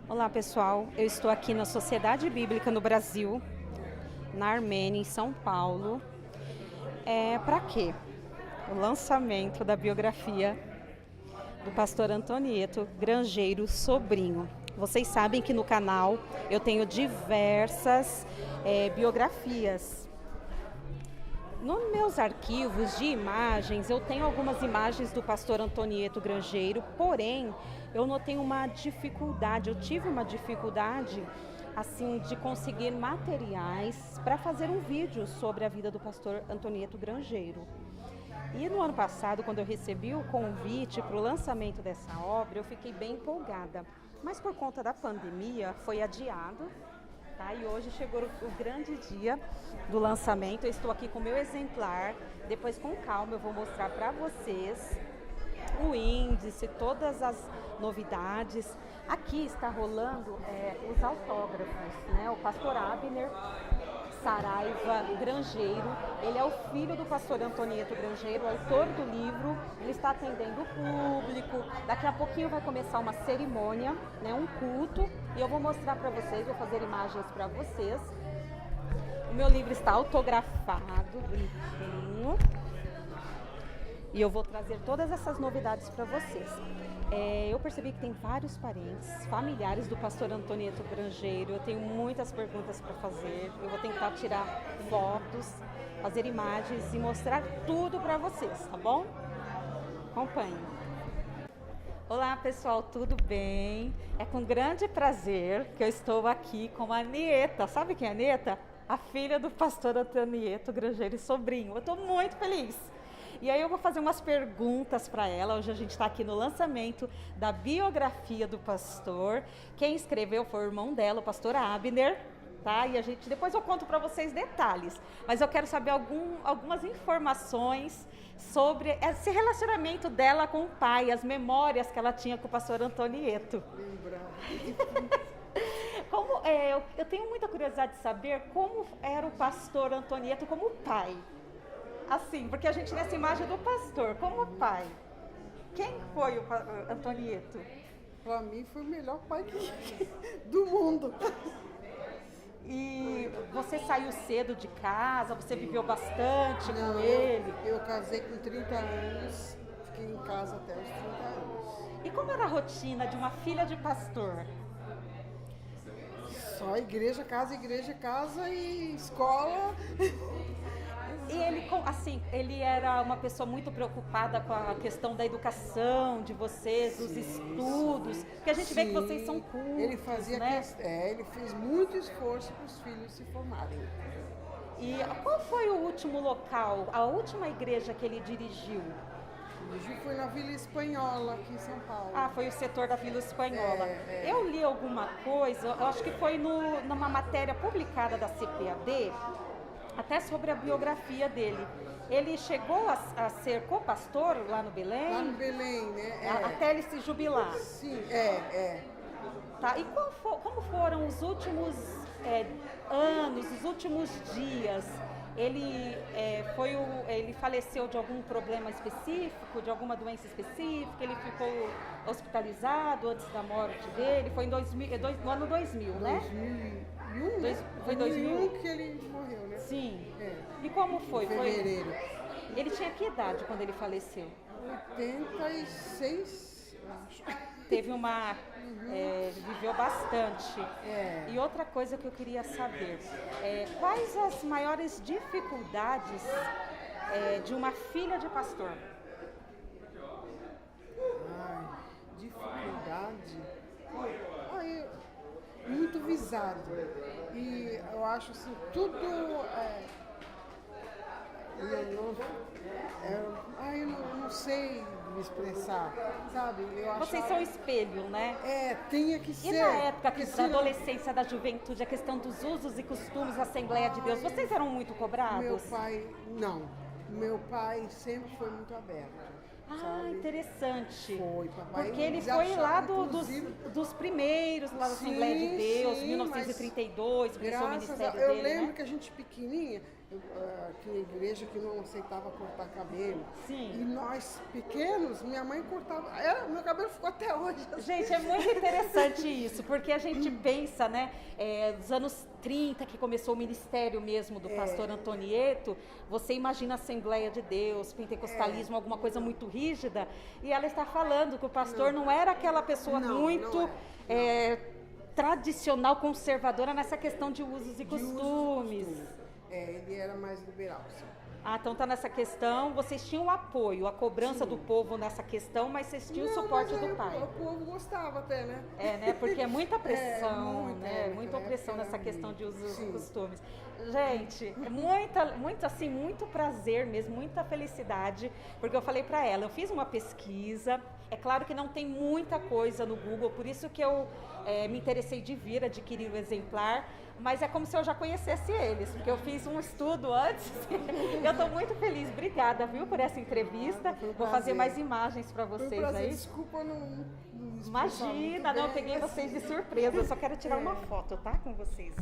Olá pessoal, eu estou aqui na Sociedade Bíblica no Brasil, na Armênia, em São Paulo. Para quê? O lançamento da biografia do pastor Antonieto Grangeiro Sobrinho. Vocês sabem que no canal eu tenho diversas biografias. Nos meus arquivos de imagens, eu tenho algumas imagens do pastor Antonieto Grangeiro, porém, eu notei uma dificuldade, eu tive uma dificuldade, assim, de conseguir materiais para fazer um vídeo sobre a vida do pastor Antonieto Grangeiro. E no ano passado, quando eu recebi o convite para o lançamento dessa obra, eu fiquei bem empolgada. Mas por conta da pandemia, foi adiado. Tá, e hoje chegou o grande dia do lançamento. Eu estou aqui com o meu exemplar. Depois, com calma, eu vou mostrar para vocês o índice, todas as novidades. Aqui está rolando os autógrafos, né? O pastor Abner Saraiva Grangeiro, ele é o filho do pastor Antonieto Grangeiro, autor do livro. Ele está atendendo o público. Daqui a pouquinho vai começar uma cerimônia, né, um culto, e eu vou mostrar para vocês, vou fazer imagens para vocês. O meu livro está autografado, bonitinho, e eu vou trazer todas essas novidades para vocês. Eu percebi que tem vários parentes, familiares do pastor Antonieto Grangeiro. Eu tenho muitas perguntas para fazer. Eu vou tentar tirar fotos, fazer imagens e mostrar tudo para vocês, tá bom? Acompanhe. Olá pessoal, tudo bem? É com grande prazer que eu estou aqui com a Anieta. Sabe quem é a Anieta? A filha do pastor Antonieto Grangeiro Sobrinho. Eu estou muito feliz. E aí eu vou fazer umas perguntas para ela. Hoje a gente está aqui no lançamento da biografia do pastor. Quem escreveu foi o irmão dela, o pastor Abner, tá? E depois eu conto para vocês detalhes. Mas eu quero saber algumas informações sobre esse relacionamento dela com o pai, as memórias que ela tinha com o pastor Antonieto. Eu tenho muita curiosidade de saber como era o pastor Antonieto como pai. Assim, porque a gente tem essa imagem do pastor como pai. Quem foi o Antonieto? Para mim foi o melhor pai do mundo. E você saiu cedo de casa, você viveu bastante com ele? Eu casei com 30 anos, fiquei em casa até os 30 anos. E como era a rotina de uma filha de pastor? Só igreja, casa e escola. E ele era uma pessoa muito preocupada com a questão da educação de vocês, dos estudos, porque a gente vê que vocês são cultos, ele fazia né? Ele fez muito esforço para os filhos se formarem. E qual foi o último local, a última igreja que ele dirigiu? Foi na Vila Espanhola, aqui em São Paulo. Ah, foi o setor da Vila Espanhola. Eu li alguma coisa, eu acho que foi numa matéria publicada da CPAD, até sobre a biografia dele. Ele chegou a ser co-pastor lá no Belém? Lá no Belém, né? Até ele se jubilar. Sim, Tá? E como foram os últimos anos, os últimos dias? Ele faleceu de algum problema específico, de alguma doença específica? Ele ficou hospitalizado antes da morte dele? Foi no ano 2000, né? 2001, Foi 2001 que ele morreu, né? Sim. E como foi? Fevereiro. Ele tinha que idade quando ele faleceu? 86, eu acho. Teve viveu bastante. E outra coisa que eu queria saber, quais as maiores dificuldades de uma filha de pastor? Dificuldade? Muito visado. E eu acho assim, tudo... eu não sei me expressar, sabe? Vocês são espelho, né? Tinha que ser. E na época da adolescência, da juventude, a questão dos usos e costumes da Assembleia de Deus, vocês eram muito cobrados? Meu pai, não. Meu pai sempre foi muito aberto. Sabe? Interessante. Foi, papai. Porque ele foi lá dos primeiros, lá da Assembleia de Deus, 1932, começou o ministério dele, Eu lembro né? que a gente pequenininha, aqui na igreja que não aceitava cortar cabelo. Sim. E nós, pequenos, minha mãe cortava. Meu cabelo ficou até hoje. Gente, é muito interessante isso, porque a gente pensa, né, dos anos 30, que começou o ministério mesmo do pastor Antonieto, você imagina a Assembleia de Deus, pentecostalismo, alguma coisa muito rígida, e ela está falando que o pastor não era aquela pessoa muito tradicional, conservadora nessa questão de usos e costumes. Ele era mais liberal, sim. Ah, então tá nessa questão, vocês tinham o apoio, a cobrança do povo nessa questão, mas vocês tinham o suporte do pai. O povo gostava até, né? Né? Porque é muita pressão, né? Muita opressão nessa questão de usos e costumes. Gente, é muito prazer mesmo, muita felicidade, porque eu falei pra ela, eu fiz uma pesquisa, é claro que não tem muita coisa no Google, por isso que eu me interessei de vir adquirir o exemplar, mas é como se eu já conhecesse eles, porque eu fiz um estudo antes. Eu estou muito feliz. Obrigada, viu, por essa entrevista. Vou fazer mais imagens para vocês aí. Desculpa não Imagina, não, eu peguei vocês de surpresa. Eu só quero tirar uma foto, tá, com vocês.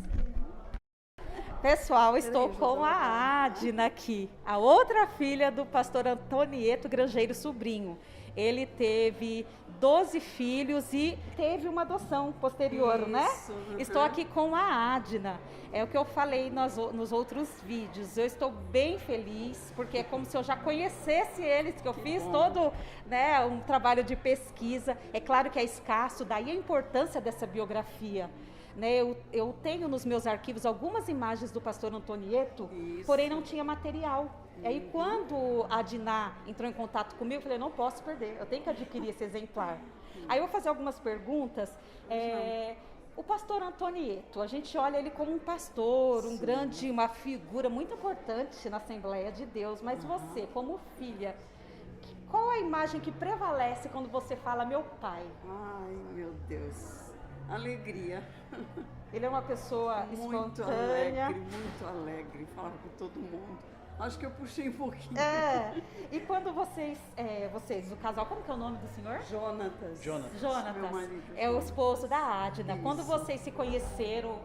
Pessoal, estou com a Adna aqui, a outra filha do pastor Antonieto Grangeiro Sobrinho. Ele teve 12 filhos e teve uma adoção posterior, né? Estou aqui com a Adna. É o que eu falei nos outros vídeos. Eu estou bem feliz, porque é como se eu já conhecesse eles, que eu fiz todo, né, um trabalho de pesquisa. É claro que é escasso, daí a importância dessa biografia. Né, eu tenho nos meus arquivos algumas imagens do pastor Antonieto, porém não tinha material. E aí quando a Diná entrou em contato comigo, eu falei, não posso perder, eu tenho que adquirir esse exemplar. Aí eu vou fazer algumas perguntas. O pastor Antonieto, a gente olha ele como um pastor, uma figura muito importante na Assembleia de Deus, mas você, como filha, qual a imagem que prevalece quando você fala meu pai? Ai, meu Deus. Alegria. Ele é uma pessoa muito espontânea. Muito alegre, falava com todo mundo. Acho que eu puxei um pouquinho. E quando vocês, o casal, como que é o nome do senhor? Jonatas. Jonatas. Meu marido, é o esposo da Adna. Isso. Quando vocês se conheceram,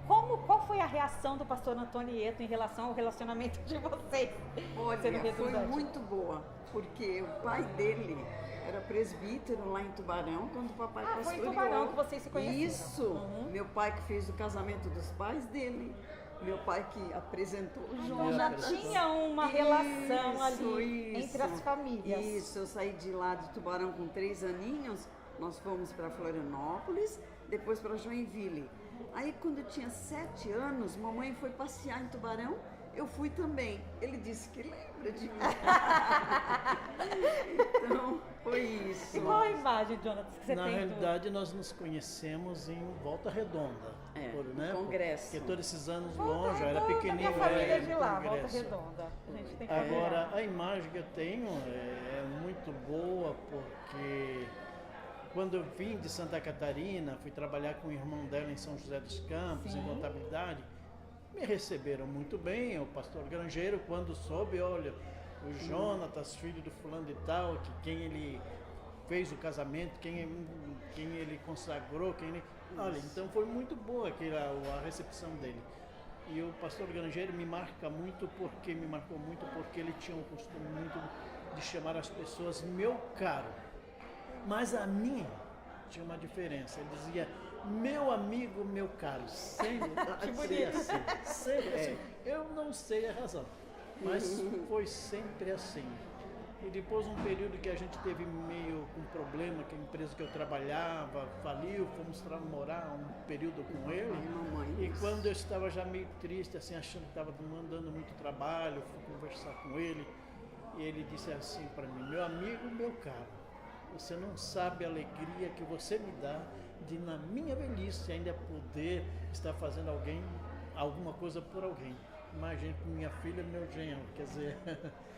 qual foi a reação do pastor Antonieto em relação ao relacionamento de vocês? Olha, foi muito boa, porque o pai dele era presbítero lá em Tubarão, quando o papai pastoreou. Foi em Tubarão que vocês se conheceram. Isso, meu pai que fez o casamento dos pais dele, meu pai que apresentou o João. Já tinha uma relação ali entre as famílias. Isso, eu saí de lá de Tubarão com 3 aninhos, nós fomos para Florianópolis, depois para Joinville. Aí quando eu tinha 7 anos, mamãe foi passear em Tubarão, eu fui também. Ele disse que lembra de mim. Então, foi isso. E qual a imagem, Jonatas, que você Na tem? realidade, nós nos conhecemos em Volta Redonda. Né? Congresso. Porque todos esses anos longe, eu era pequenininho. Minha família é de lá, Volta Redonda. A gente tem que Agora, a imagem que eu tenho é muito boa, porque quando eu vim de Santa Catarina, fui trabalhar com o irmão dela em São José dos Campos, em contabilidade. Me receberam muito bem, o pastor Grangeiro, quando soube, olha, o Jonatas, filho do fulano de tal, que quem ele fez o casamento, quem ele consagrou, olha, então foi muito boa a recepção dele. E o pastor Grangeiro me marcou muito porque ele tinha um costume muito de chamar as pessoas meu caro. Mas a minha tinha uma diferença, ele dizia meu amigo, meu caro, sempre assim. Eu não sei a razão, mas foi sempre assim. E depois um período que a gente teve meio com problema, que a empresa que eu trabalhava faliu, fomos morar um período com ele. E quando eu estava já meio triste, assim, achando que estava mandando muito trabalho, fui conversar com ele, e ele disse assim para mim, meu amigo, meu caro, você não sabe a alegria que você me dá de na minha velhice ainda poder estar fazendo alguma coisa por alguém. Imagina com minha filha e meu genro, quer dizer...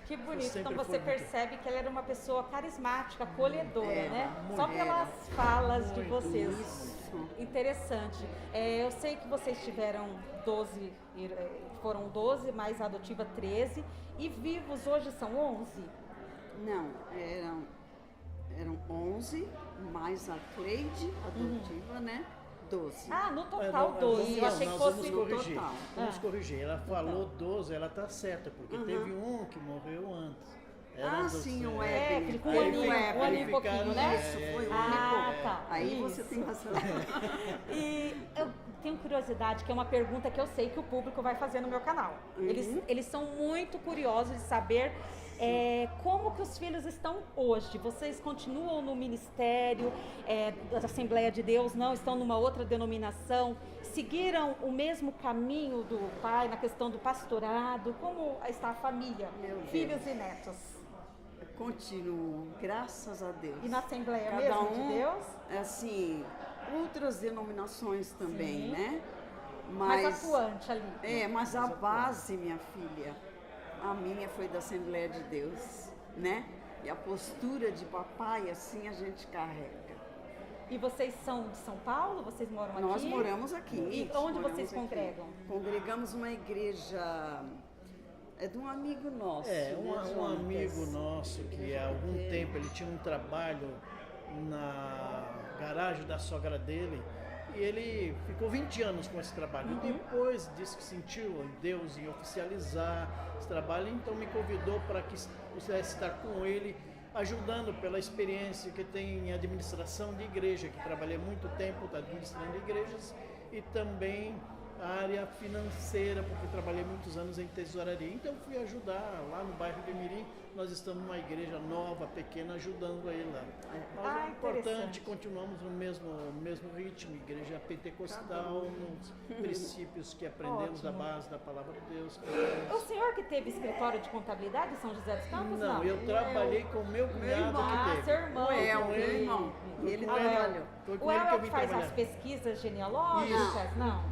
Que bonito, então você percebe que ela era uma pessoa carismática, acolhedora, né? Só pelas falas de vocês. Isso. Interessante. Eu sei que vocês tiveram 12, foram 12, mais a adotiva 13, e vivos hoje são 11? Não, eram 11, mais a Cleide, adotiva, né? 12. Ah, no total 12. Eu achei que nós fosse vamos corrigir. total. Vamos corrigir. Ela falou 12, ela tá certa, porque teve um que morreu antes. Era do Sim, céu. o É, Ebony. ficou Aí um aninho, fica- um aninho e aí pouquinho, ficaram- né? Isso, foi um ano e Ah, pouco. tá. Aí você Isso. tem razão. E eu tenho curiosidade, que é uma pergunta que eu sei que o público vai fazer no meu canal. Eles são muito curiosos de saber como que os filhos estão hoje. Vocês continuam no ministério da Assembleia de Deus, não? Estão numa outra denominação? Seguiram o mesmo caminho do pai na questão do pastorado? Como está a família? Meu Deus. Filhos e netos? Continuo, graças a Deus. E na Assembleia Cada mesmo um, de Deus? assim, outras denominações também, Sim. né? Mais atuante ali. Mas a base, minha filha, a minha foi da Assembleia de Deus, né? E a postura de papai, assim, a gente carrega. E vocês são de São Paulo? Vocês moram aqui? Nós moramos aqui. E onde moramos vocês aqui. congregam? Congregamos uma igreja, de um amigo nosso. É, um Jonas? amigo nosso que há algum tempo ele tinha um trabalho na garagem da sogra dele e ele ficou 20 anos com esse trabalho. E depois disse que sentiu em Deus em oficializar esse trabalho, então me convidou para que pudesse estar com ele, ajudando pela experiência que tem em administração de igreja, que trabalhei muito tempo administrando igrejas, e também a área financeira, porque trabalhei muitos anos em tesouraria. Então fui ajudar lá no bairro de Mirim. Nós estamos numa igreja nova, pequena, ajudando ele lá. Mas é importante, interessante. continuamos no mesmo ritmo, igreja pentecostal, nos princípios que aprendemos da Ótimo. base da palavra de Deus. O senhor que teve escritório de contabilidade em São José dos Campos? Não, eu trabalhei com o meu cunhado irmão. que teve. Seu irmão. O El, Com meu ele. irmão. E ele Com ele. trabalhou. Foi com O ele El que é eu o vim que faz trabalhar. as pesquisas genealógicas? Não.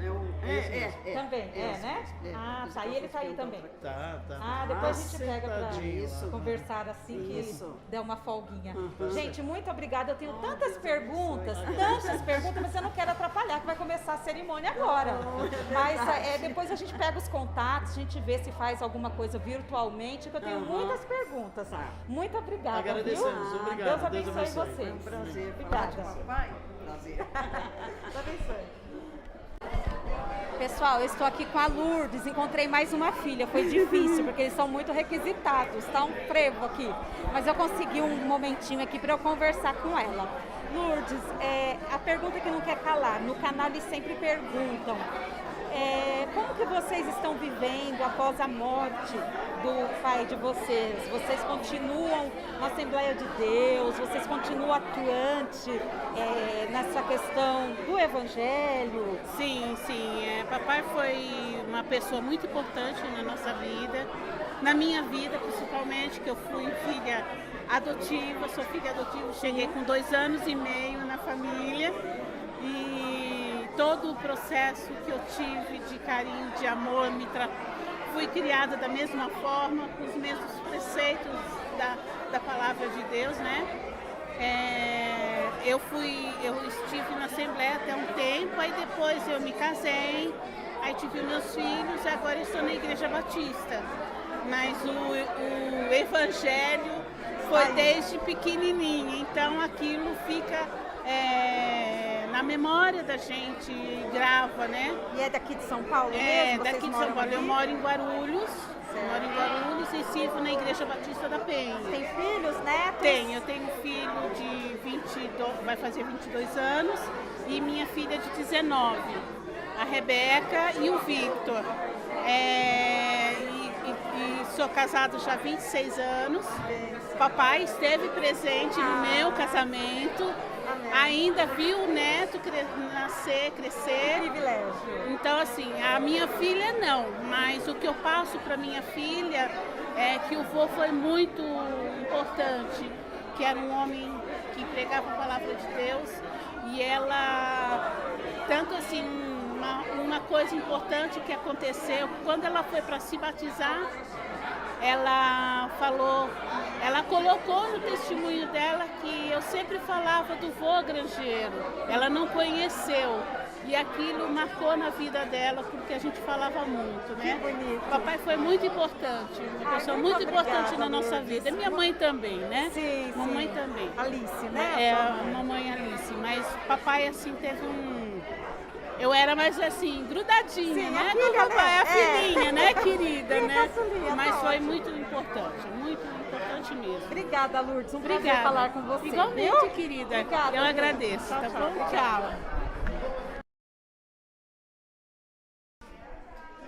Também, né? Ah, tá. E ele tá aí também. Tá. Ah, depois a gente pega pra Sentadinho lá. conversar assim que Isso. ele der uma folguinha. Uhum. Gente, muito obrigada. Eu tenho tantas perguntas, mas eu não quero atrapalhar, que vai começar a cerimônia agora. Mas depois a gente pega os contatos, a gente vê se faz alguma coisa virtualmente, que eu tenho muitas perguntas. Tá. Muito obrigada. Agradecemos, viu? obrigado. Deus abençoe Deus abençoe. vocês. É um prazer Obrigada. falar de papai. Prazer. Deus abençoe. Pessoal, eu estou aqui com a Lourdes, encontrei mais uma filha, foi difícil, porque eles são muito requisitados, tá um frevo aqui, mas eu consegui um momentinho aqui para eu conversar com ela. Lourdes, a pergunta que não quer calar, no canal eles sempre perguntam, como que vocês estão vivendo após a morte do pai de vocês? Vocês continuam na Assembleia de Deus? Vocês continuam atuante nessa questão do Evangelho? Sim. Papai foi uma pessoa muito importante na nossa vida, na minha vida principalmente, que eu fui filha adotiva, sou filha adotiva, cheguei com 2 anos e meio na família e todo o processo que eu tive de carinho, de amor, fui criada da mesma forma, com os mesmos preceitos da palavra de Deus, né? Eu estive na Assembleia até um tempo, aí depois eu me casei, aí tive meus filhos, agora estou na Igreja Batista. Mas o Evangelho foi desde pequenininha, então aquilo fica na memória da gente, grava, né? E é daqui de São Paulo mesmo? É, Vocês daqui de moram São Paulo. aqui? Eu moro em Guarulhos, e sirvo na Igreja Batista da Penha. Tem filhos, netos? Eu tenho filho de 22, vai fazer 22 anos, e minha filha de 19, a Rebeca e o Victor. E sou casado já há 26 anos. Papai esteve presente no meu casamento. Amém. Ainda viu o neto nascer, crescer. Privilégio. Então, assim, a minha filha não, mas o que eu passo para minha filha é que o vô foi muito importante, que era um homem que pregava a palavra de Deus, e ela, tanto assim, uma coisa importante que aconteceu, quando ela foi para se batizar, ela colocou no testemunho dela que eu sempre falava do vô Grangeiro, ela não conheceu. E aquilo marcou na vida dela, porque a gente falava muito, né? Que bonito. Papai foi muito importante, uma pessoa muito importante na nossa vida. Minha mãe também, né? Sim, Mamãe sim. também. Alice, né? É, a mamãe Alice. Mas papai, assim, teve um... Eu era mais, assim, grudadinha, Sim, né? a filha, Com o papai, né? a filhinha, né, querida, Sim, né? caçulinha, Mas tá foi ótimo. muito importante mesmo. Obrigada, Lourdes. Um prazer Obrigada. falar com você. Igualmente, viu? querida. Obrigada, Eu viu? agradeço, Tchau, tá tchau. bom? Tchau.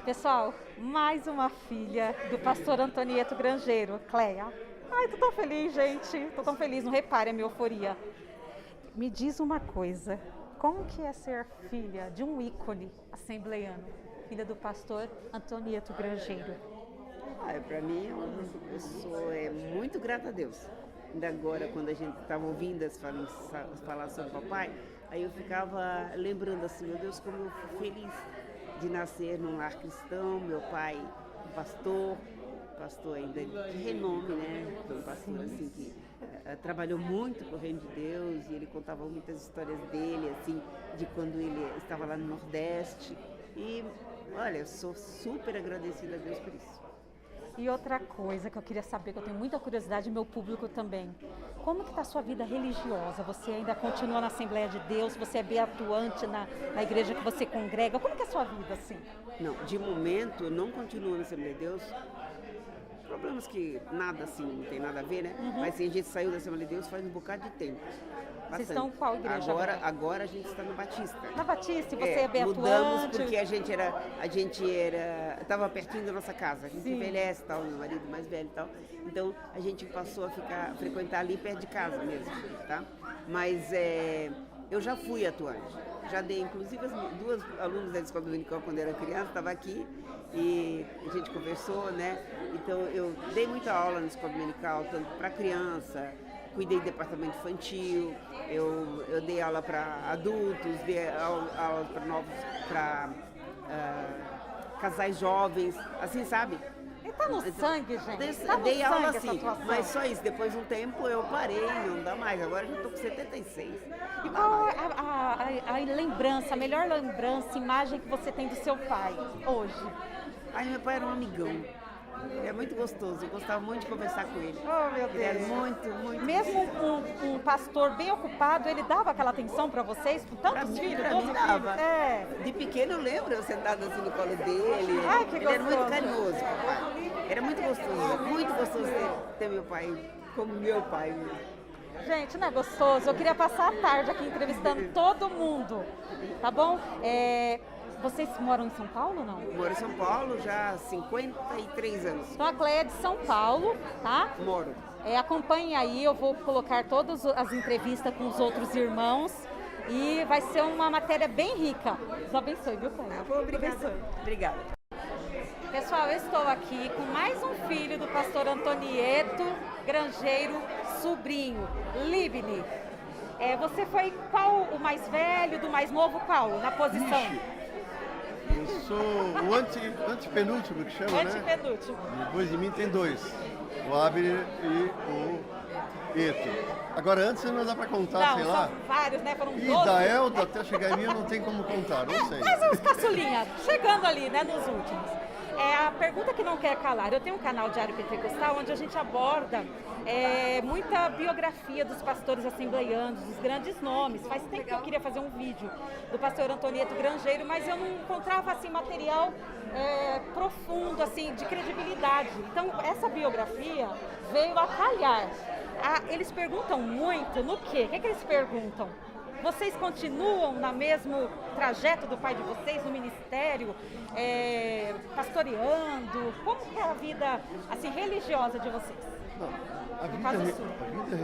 Pessoal, mais uma filha do pastor Antonieto Grangeiro, Cleia. Ai, tô tão feliz, gente. Tô tão feliz, não repare a minha euforia. Me diz uma coisa, como que é ser filha de um ícone assembleiano, filha do pastor Antonieto Grangeiro? Para mim, eu sou muito grata a Deus. Ainda agora, quando a gente estava ouvindo falar sobre o papai, aí eu ficava lembrando assim, meu Deus, como eu fui feliz de nascer num lar cristão, meu pai pastor ainda de renome, né? Foi um pastor assim que trabalhou muito pro reino de Deus e ele contava muitas histórias dele, assim, de quando ele estava lá no Nordeste. E olha, eu sou super agradecida a Deus por isso. E outra coisa que eu queria saber, que eu tenho muita curiosidade, meu público também. Como que está a sua vida religiosa? Você ainda continua na Assembleia de Deus? Você é bem atuante na igreja que você congrega? Como que é a sua vida, assim? Não, de momento eu não continuo na Assembleia de Deus. Problemas que nada assim, não tem nada a ver, né? Mas assim, a gente saiu da Assembleia de Deus faz um bocado de tempo. Vocês Bastante. estão em qual igreja Agora a gente está no Batista. Na Batista, e você é bem mudamos atuante? porque a gente estava pertinho da nossa casa. A gente envelhece, tal, meu marido mais velho e tal. Então a gente passou a frequentar ali perto de casa mesmo, tá? Mas eu já fui atuante. Já dei, inclusive, as duas alunas da escola dominical quando eu era criança, estava aqui e a gente conversou, né? Então eu dei muita aula na escola dominical, tanto para criança, cuidei do departamento infantil, eu dei aula para adultos, dei aula para casais jovens, assim, sabe? E tá no sangue, gente. Tá no Dei aula sangue essa assim, atuação. mas só isso. Depois de um tempo eu parei, não dá mais. Agora eu já tô com 76. E qual é a lembrança, a melhor lembrança, imagem que você tem do seu pai hoje? Ai, meu pai era um amigão. É muito gostoso, eu gostava muito de conversar com ele. Oh, meu Ele era Deus. muito. Mesmo um pastor bem ocupado, ele dava aquela atenção para vocês, com tantos filhos, Pra 12 mim filhos? dava. É. De pequeno eu lembro eu sentada assim no colo dele. Ai, que ele era muito gostoso. carinhoso, papai. Era muito gostoso ter meu pai como meu pai. Gente, não é gostoso? Eu queria passar a tarde aqui entrevistando todo mundo, tá bom? Vocês moram em São Paulo ou não? Moro em São Paulo já há 53 anos. Então a Cleia é de São Paulo, tá? Moro. Acompanhe aí, eu vou colocar todas as entrevistas com os outros irmãos e vai ser uma matéria bem rica. Deus abençoe, viu, Cleia? Obrigada. Obrigada. Pessoal, eu estou aqui com mais um filho do pastor Antonieto Grangeiro, sobrinho, Libni. Você foi qual o mais velho, do mais novo qual, na posição? Eu sou o antepenúltimo que chama, né? Antepenúltimo. Depois de mim tem dois, o Abner e o Eto. Agora antes não dá pra contar, Não, sei são lá. vários, né? Foram E 12. da Elda até chegar em mim eu não tenho como contar, não sei. Mas uns caçulinhas, chegando ali, né, nos últimos. A pergunta que não quer calar. Eu tenho um canal Diário Pentecostal onde a gente aborda muita biografia dos pastores assembleianos, dos grandes nomes. Faz tempo que eu queria fazer um vídeo do pastor Antonieto Grangeiro, mas eu não encontrava assim material profundo, assim, de credibilidade. Então, essa biografia veio a calhar. Eles perguntam muito no quê? O que eles perguntam? Vocês continuam no mesmo trajeto do pai de vocês, no ministério, pastoreando? Como que é a vida assim, religiosa de vocês? Não, caso a sua. vida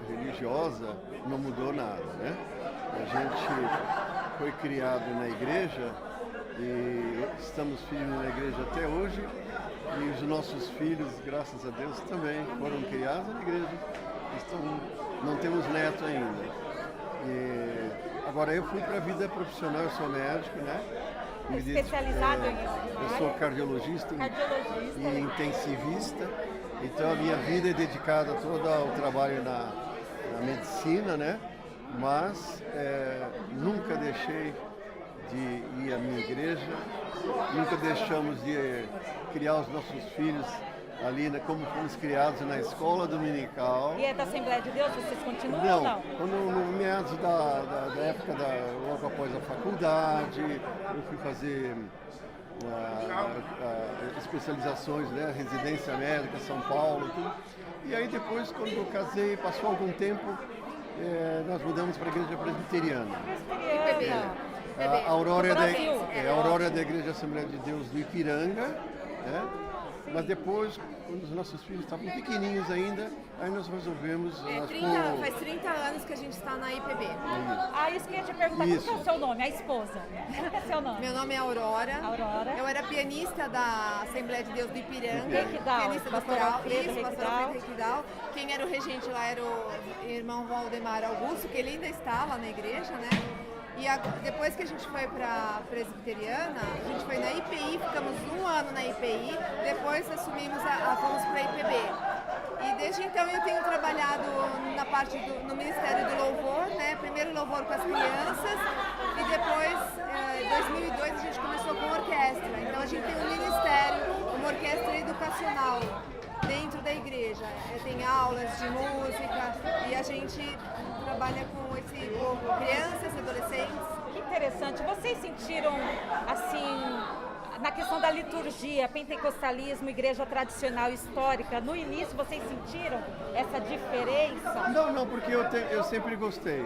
religiosa não mudou nada, né? A gente foi criado na igreja e estamos firmes na igreja até hoje e os nossos filhos, graças a Deus, também foram criados na igreja. Não temos neto ainda. Agora eu fui para a vida profissional, eu sou médico, né? Especializado em Eu sou cardiologista e intensivista, então a minha vida é dedicada toda ao trabalho na medicina, né? Mas nunca deixei de ir à minha igreja, nunca deixamos de criar os nossos filhos ali, né, como fomos criados na escola dominical. E é da Assembleia de Deus? Vocês continuam Não, ou não? quando no meados da época, logo após a faculdade, eu fui fazer especializações, né, residência médica, São Paulo, tudo. E aí depois, quando eu casei, passou algum tempo, nós mudamos para a igreja presbiteriana. A Aurora a Aurora da Igreja Assembleia de Deus do Ipiranga, né? Mas depois, quando os nossos filhos estavam pequenininhos ainda, aí nós resolvemos... Faz 30 anos que a gente está na IPB. Isso que eu ia te perguntar, Isso. qual que é o seu nome? A esposa. Qual que é seu nome? Meu nome é Aurora. Aurora. Eu era pianista da Assembleia de Deus do Ipiranga. Requidal. Pianista da Pastor coral. Alfredo Isso, pastor Requidal. Alfredo Requidal. Quem era o regente lá era o irmão Valdemar Augusto, que ele ainda está lá na igreja, né? E depois que a gente foi para a presbiteriana, a gente foi na IPI, ficamos 1 ano na IPI, depois fomos para a IPB. E desde então eu tenho trabalhado na parte no Ministério do Louvor, né? Primeiro louvor com as crianças e depois, em 2002, a gente começou com orquestra. Então a gente tem um ministério, uma orquestra educacional dentro da igreja. Tem aulas de música e a gente trabalha com esse povo, crianças, adolescentes. Que interessante. Vocês sentiram, assim, na questão da liturgia, pentecostalismo, igreja tradicional histórica, no início vocês sentiram essa diferença? Não, porque eu sempre gostei.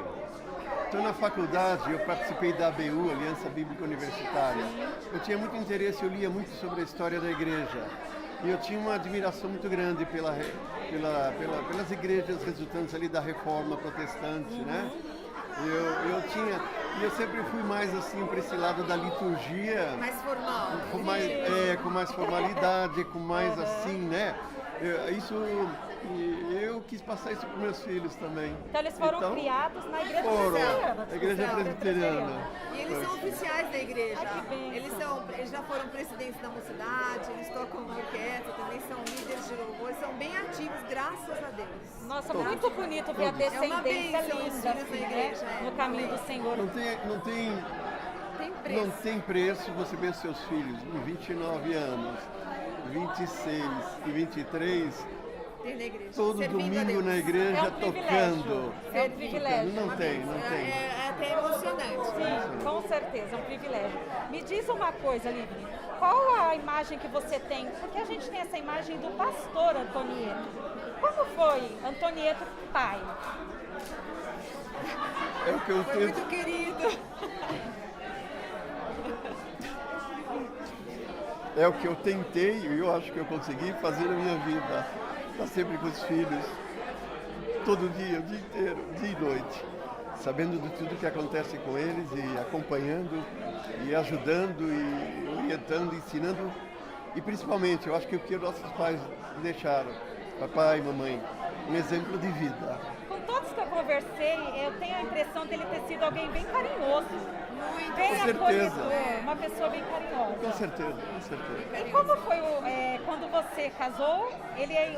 Então, na faculdade, eu participei da ABU, Aliança Bíblica Universitária. Eu tinha muito interesse, eu lia muito sobre a história da igreja. E eu tinha uma admiração muito grande pelas igrejas resultantes ali da Reforma Protestante, né? Eu sempre fui mais assim para esse lado da liturgia. Mais formal. Com mais formalidade, com mais assim, né? Eu quis passar isso para meus filhos também. Então eles foram criados na igreja presbiteriana. A igreja presbiteriana. E eles são oficiais da igreja. Ai, que bem. Eles já foram presidentes da mocidade, eles tocam na orquestra, também são líderes de louvor, são bem ativos, graças a Deus. Nossa, muito bonito ver a descendência bênção, os linda, filhos assim, da né? igreja, No caminho do Senhor. Não tem preço você ver seus filhos com 29 anos, 26 e 23, Tem na igreja. todo Servindo a domingo Deus. na igreja É um privilégio. tocando. É um privilégio. Não tem. É até emocionante. Sim, com certeza, é um privilégio. Me diz uma coisa, Livne, qual a imagem que você tem? Porque a gente tem essa imagem do pastor Antonieto. Como foi Antonieto pai? É o que eu Foi tenho. muito querido. É o que eu tentei e eu acho que eu consegui fazer na minha vida. Estar sempre com os filhos, todo dia, o dia inteiro, dia e noite, sabendo de tudo que acontece com eles e acompanhando e ajudando e orientando, ensinando. E principalmente, eu acho que o que nossos pais deixaram, papai e mamãe, um exemplo de vida. Com todos que eu conversei, eu tenho a impressão dele ter sido alguém bem carinhoso. Bem Com certeza. acolhedor, uma pessoa bem carinhosa. Com certeza. E como foi quando você casou?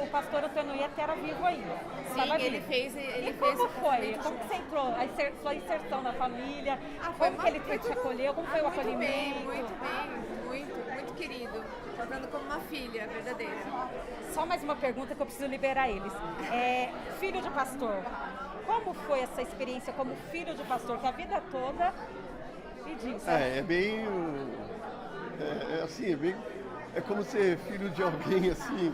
O pastor Antonieto era vivo ainda. Estava ele vivo. fez Como o foi? casamento Como que você entrou? Sua inserção na família? Foi Como que ele te acolheu? Como foi o muito acolhimento? bem, muito querido. Tratando como uma filha verdadeira. Só mais uma pergunta que eu preciso liberar eles. Filho de pastor, como foi essa experiência como filho de pastor? Que a vida toda me diz. É como ser filho de alguém assim,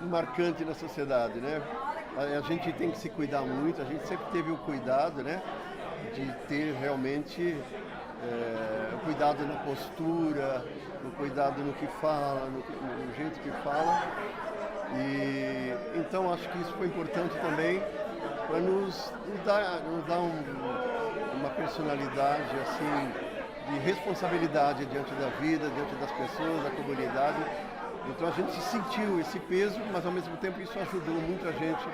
marcante na sociedade, né? A gente tem que se cuidar muito, a gente sempre teve o cuidado, né? De ter realmente o cuidado na postura, o cuidado no que fala, no jeito que fala. E então acho que isso foi importante também para nos dar uma personalidade assim de responsabilidade diante da vida, diante das pessoas, da comunidade. Então a gente sentiu esse peso, mas ao mesmo tempo isso ajudou muito a gente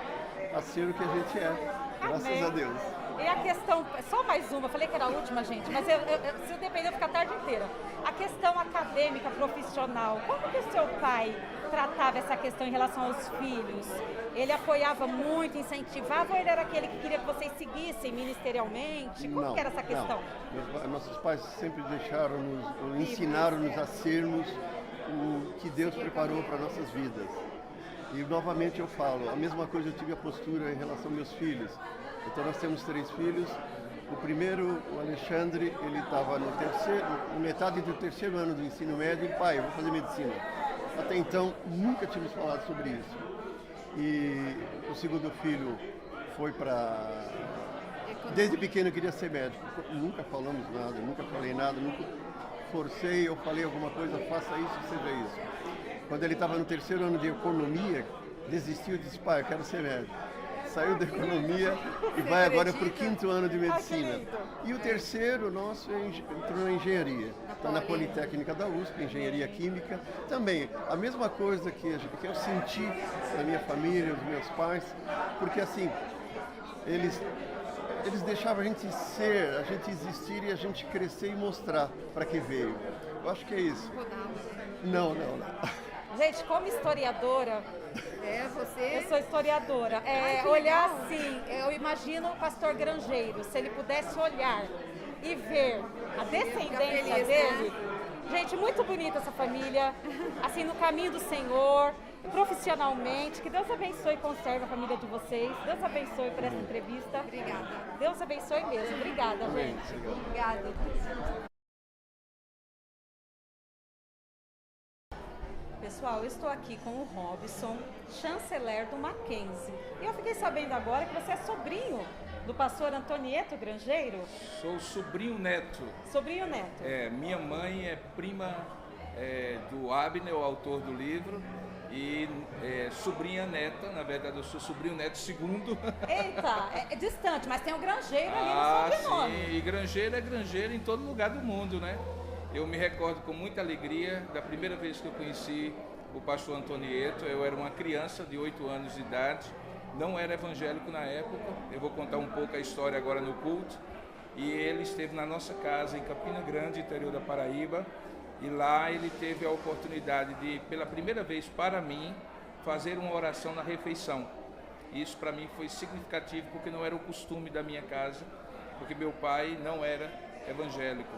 a ser o que a gente é. Graças Amém. a Deus. E a questão, só mais uma, falei que era a última, gente, mas se depender, eu fico a tarde inteira. A questão acadêmica, profissional, como que o seu pai tratava essa questão em relação aos filhos? Ele apoiava muito, incentivava, ou ele era aquele que queria que vocês seguissem ministerialmente? Como que era essa questão? Não. Nossos pais sempre deixaram-nos, ensinaram-nos a sermos o que Deus preparou para nossas vidas. E novamente eu falo, a mesma coisa eu tive a postura em relação aos meus filhos. Então nós temos 3 filhos. O primeiro, o Alexandre, ele estava no metade do 3º ano do ensino médio, e pai, eu vou fazer medicina. Até então nunca tínhamos falado sobre isso. E o segundo filho foi para... Desde pequeno eu queria ser médico. Nunca falamos nada, nunca falei nada, nunca forcei, eu falei alguma coisa, faça isso, seja isso. Quando ele estava no 3º ano de economia, desistiu e disse, pai, eu quero ser médico. Saiu da economia e vai agora para o 5º ano de medicina. E o terceiro nosso entrou na engenharia. Está na Politécnica da USP, engenharia química. Também, a mesma coisa que eu senti na minha família, os meus pais, porque assim, eles deixavam a gente ser, a gente existir e a gente crescer e mostrar para que veio. Eu acho que é isso. Não. Gente, como historiadora, você... eu sou historiadora, olhar assim, eu imagino o pastor Grangeiro, se ele pudesse olhar e ver a descendência dele, né? Gente, muito bonita essa família, assim, no caminho do Senhor, profissionalmente, que Deus abençoe e conserve a família de vocês, Deus abençoe por essa entrevista. Obrigada. Deus abençoe mesmo, obrigada, gente. Obrigada. Pessoal, eu estou aqui com o Robson, chanceler do Mackenzie. E eu fiquei sabendo agora que você é sobrinho do pastor Antonieto Grangeiro. Sou sobrinho neto. Sobrinho neto. Minha mãe é prima do Abner, o autor do livro, e sobrinha neta, na verdade eu sou sobrinho neto segundo. Eita, é distante, mas tem o Grangeiro ali no sobrenome. Sim, e Grangeiro é Grangeiro em todo lugar do mundo, né? Eu me recordo com muita alegria da primeira vez que eu conheci o pastor Antonieto. Eu era uma criança de 8 anos de idade, não era evangélico na época. Eu vou contar um pouco a história agora no culto. E ele esteve na nossa casa em Campina Grande, interior da Paraíba, e lá ele teve a oportunidade de, pela primeira vez para mim, fazer uma oração na refeição. Isso para mim foi significativo, porque não era o costume da minha casa, porque meu pai não era evangélico.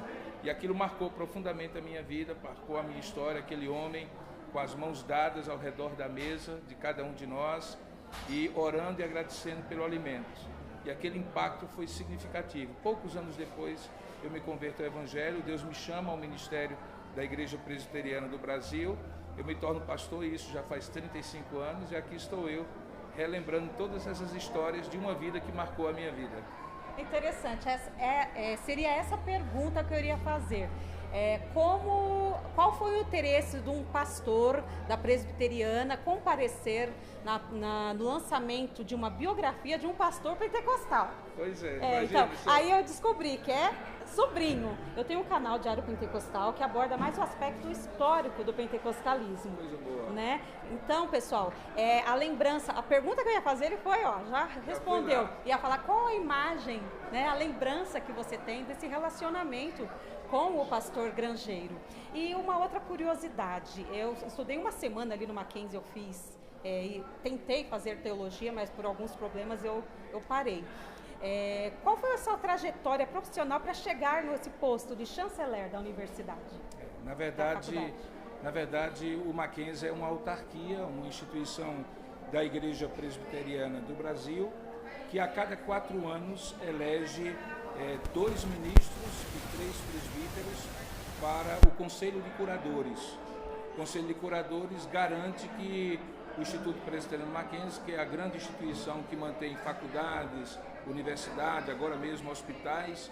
E aquilo marcou profundamente a minha vida, marcou a minha história, aquele homem com as mãos dadas ao redor da mesa de cada um de nós e orando e agradecendo pelo alimento. E aquele impacto foi significativo. Poucos anos depois eu me converto ao Evangelho, Deus me chama ao ministério da Igreja Presbiteriana do Brasil, eu me torno pastor e isso já faz 35 anos e aqui estou eu relembrando todas essas histórias de uma vida que marcou a minha vida. Interessante, seria essa pergunta que eu iria fazer. Qual foi o interesse de um pastor da presbiteriana comparecer no lançamento de uma biografia de um pastor pentecostal? Pois é, então, aí eu descobri que é sobrinho. Eu tenho um canal Diário Pentecostal que aborda mais o aspecto histórico do pentecostalismo. Coisa boa. Né? Então, pessoal, a pergunta que eu ia fazer, ele foi, já respondeu. Ia falar qual a imagem, né, a lembrança que você tem desse relacionamento com o pastor Grangeiro. E uma outra curiosidade, eu estudei uma semana ali no Mackenzie, eu fiz, e tentei fazer teologia, mas por alguns problemas eu parei. Qual foi a sua trajetória profissional para chegar nesse posto de chanceler da universidade? Na verdade, o Mackenzie é uma autarquia, uma instituição da Igreja Presbiteriana do Brasil, que a cada 4 anos elege 2 ministros e 3 presbíteros para o Conselho de Curadores. O Conselho de Curadores garante que o Instituto Presbiteriano Mackenzie, que é a grande instituição que mantém faculdades, universidade, agora mesmo hospitais,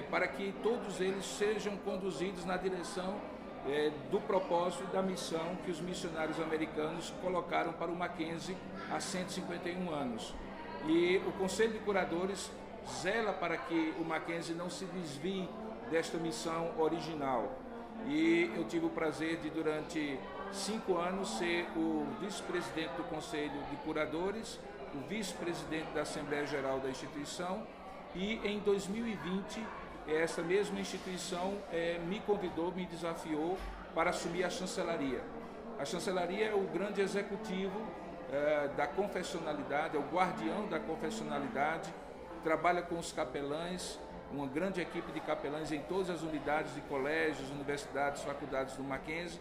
para que todos eles sejam conduzidos na direção do propósito e da missão que os missionários americanos colocaram para o Mackenzie há 151 anos. E o Conselho de Curadores zela para que o Mackenzie não se desvie desta missão original. E eu tive o prazer de, durante 5 anos, ser o vice-presidente do Conselho de Curadores, o vice-presidente da Assembleia Geral da instituição E em 2020, essa mesma instituição me convidou, me desafiou para assumir a chancelaria. A chancelaria é o grande executivo da confessionalidade, é o guardião da confessionalidade, trabalha com os capelães, uma grande equipe de capelães em todas as unidades de colégios, universidades, faculdades do Mackenzie,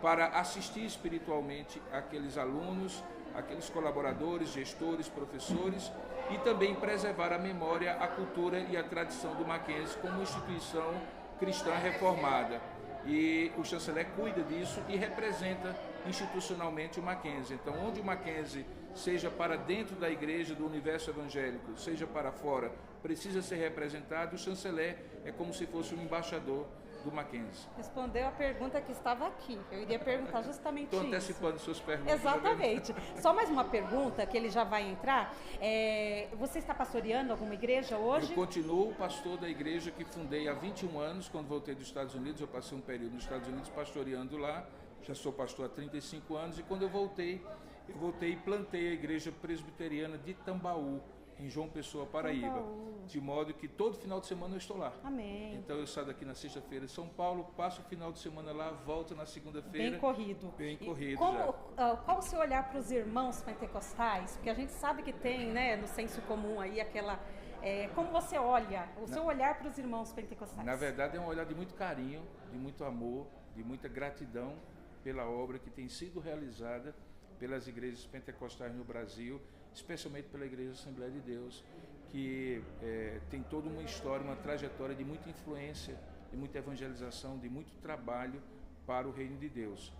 para assistir espiritualmente aqueles alunos, aqueles colaboradores, gestores, professores, e também preservar a memória, a cultura e a tradição do Mackenzie como instituição cristã reformada. E o chanceler cuida disso e representa institucionalmente o Mackenzie. Então, onde o Mackenzie, seja para dentro da igreja, do universo evangélico, seja para fora, precisa ser representado, o chanceler é como se fosse um embaixador do Mackenzie. Respondeu a pergunta que estava aqui. Eu iria perguntar justamente isso. Estou antecipando suas perguntas. Exatamente. Só mais uma pergunta, que ele já vai entrar. Você está pastoreando alguma igreja hoje? Eu continuo pastor da igreja que fundei há 21 anos, quando voltei dos Estados Unidos. Eu passei um período nos Estados Unidos pastoreando lá. Já sou pastor há 35 anos. E quando eu voltei e plantei a igreja presbiteriana de Tambaú, em João Pessoa, Paraíba. De modo que todo final de semana eu estou lá. Amém. Então eu saio daqui na sexta-feira em São Paulo, passo o final de semana lá, volto na segunda-feira. Bem corrido. Bem corrido Qual o seu olhar para os irmãos pentecostais? Porque a gente sabe que tem, né, no senso comum aí aquela... como você olha, o seu olhar para os irmãos pentecostais? Na verdade é um olhar de muito carinho, de muito amor, de muita gratidão pela obra que tem sido realizada pelas igrejas pentecostais no Brasil, especialmente pela Igreja Assembleia de Deus, que tem toda uma história, uma trajetória de muita influência, de muita evangelização, de muito trabalho para o reino de Deus.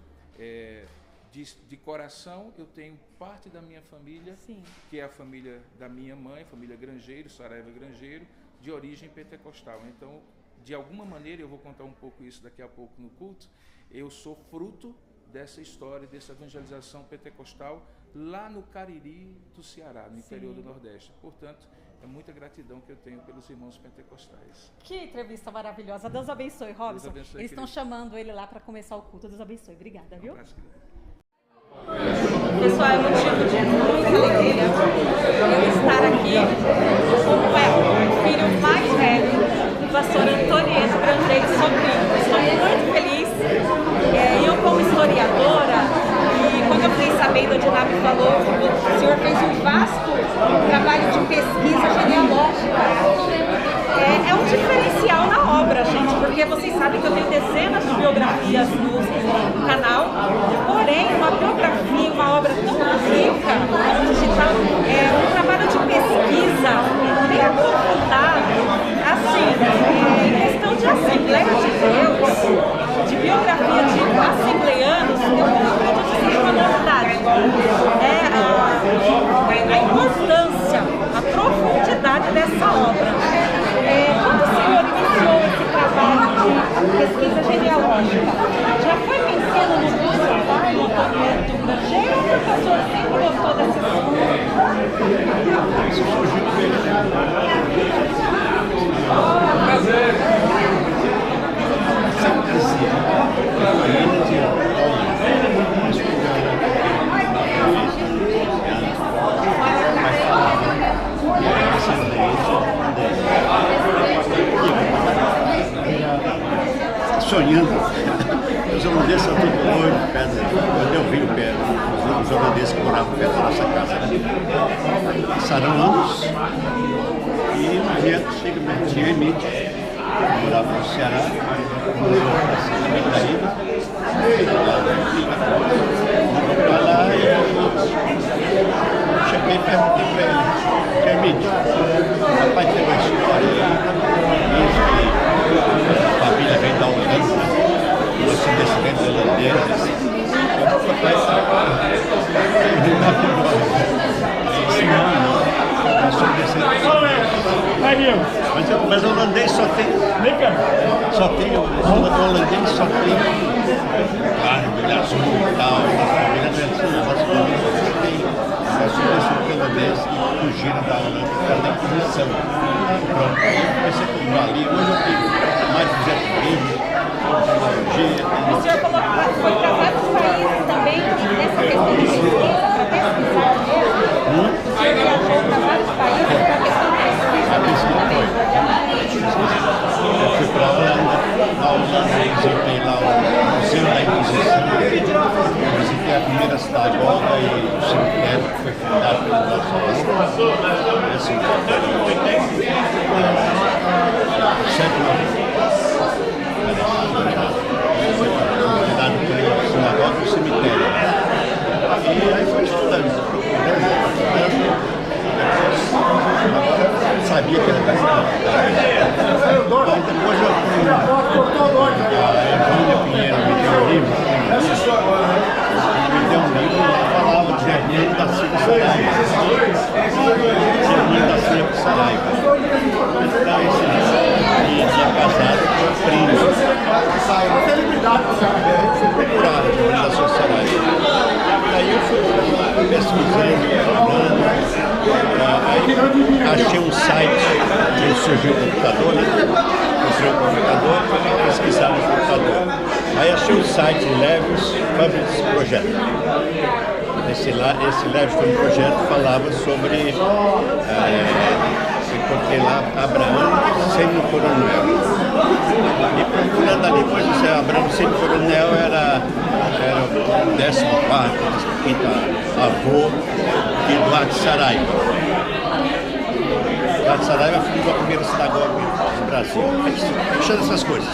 De coração, eu tenho parte da minha família, Sim. que é a família da minha mãe, família Grangeiro, Saraiva Grangeiro, de origem pentecostal. Então, de alguma maneira, eu vou contar um pouco isso daqui a pouco no culto, eu sou fruto dessa história, dessa evangelização pentecostal lá no Cariri do Ceará, no interior do Nordeste. Portanto, é muita gratidão que eu tenho pelos irmãos pentecostais. Que entrevista maravilhosa. Deus abençoe, Robson. Deus abençoe, eles estão chamando ele lá para começar o culto. Deus abençoe. Obrigada, viu? Um abraço, Pessoal, é motivo de muita alegria eu estar aqui como o filho mais velho do pastor Antonieta Grangeiro Sobrinho. Estou muito feliz. Eu, como historiadora, e quando eu fiquei sabendo, a Diná me falou que o senhor fez um vasto trabalho de pesquisa genealógica. É um diferencial na obra, gente, porque vocês sabem que eu tenho dezenas de biografias no canal, porém, uma biografia, uma obra tão rica, digital, um trabalho de pesquisa bem aprofundado, assim, em questão de Assembleia de Deus, de biografia de assembleanos, eu não acredito que seja uma novidade. A importância, a profundidade dessa obra. Quando o senhor iniciou esse trabalho de pesquisa genealógica, já foi pensando no seu pai, no Antonieta Grangeiro, ou o professor sempre gostou dessa sonhando. Os holandeses são tudo doidos, quando eu vi os holandeses que moravam perto da nossa casa, né? Passaram anos e um dia chega meu tio Emílio, que morava no Ceará, morou na Paraíba, para lá e eu cheguei e perguntei para ele, tio Emílio, o papai tem uma história aí, a família vem da Holanda, nós somos descendentes holandeses. O papai nós somos descendentes. Mas o holandês só tem. O holandês só tem carne, olho azul e tal. A família não é assim, nossa família só tem. Nós somos descendentes holandeses que fugiram da Holanda por causa da Inquisição. Pronto, aí eu comecei a comprar ali. Hoje eu tenho mais de 200 livros. O senhor falou que foi para vários países também nessa questão de pesquisa, para pesquisar mesmo? O senhor viajou para vários países para questão de pesquisa também? sinagoga e o cemitério que foi fundado pelo nosso avô. Esse século fundado pela sinagoga e o cemitério. E aí foi estudando, sabia que era casado. Depois eu fui a Evânia Pinheiro me deu um livro, que falava de Germano da Silva Saraiva. Germano da Silva Saraiva. Então, esse livro tinha casado com o primo. Fui procurar Germano da Silva Saraiva. Aí eu fui pesquisando, aí achei um site que surgiu o computador, né? Surgiu o computador, fui pesquisar no computador. Aí achei o site Levi's Public Project. Esse Levi's Public Project falava sobre, porque lá Abraão semi-coronel. E procurando ali, depois esse Abraão semi-coronel era o 14º, 15º avô de Eduardo Saraiva. Eduardo Saraiva fundou a primeira sinagoga do Brasil. Deixando essas coisas.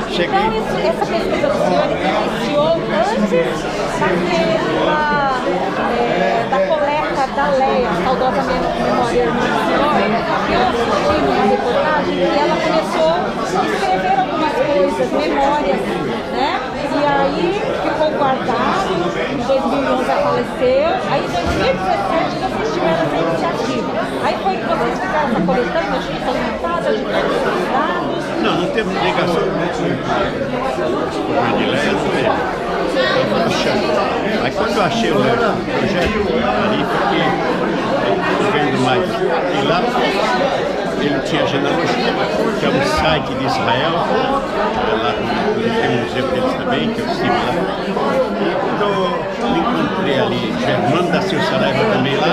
Cheguei. Então, essa pesquisa do senhor iniciou antes da coleta da Leia, saudosa memória do senhor. Eu assisti uma reportagem e ela começou a escrever algumas coisas, memórias, né? E aí ficou guardado, em 2011 ela faleceu, aí em 2017 vocês tiveram essa iniciativa. Aí foi que vocês ficaram essa coletando, a gente solicitada, de todos os dados. Não teve ligação com o Edileia, não teve. Aí quando eu achei o projeto ali, porque vendo mais, e lá ele tinha genealogia, que é um site de Israel, lá tem um museu deles também, que eu estive lá. E quando eu encontrei ali Germano da Silva Saraiva também lá.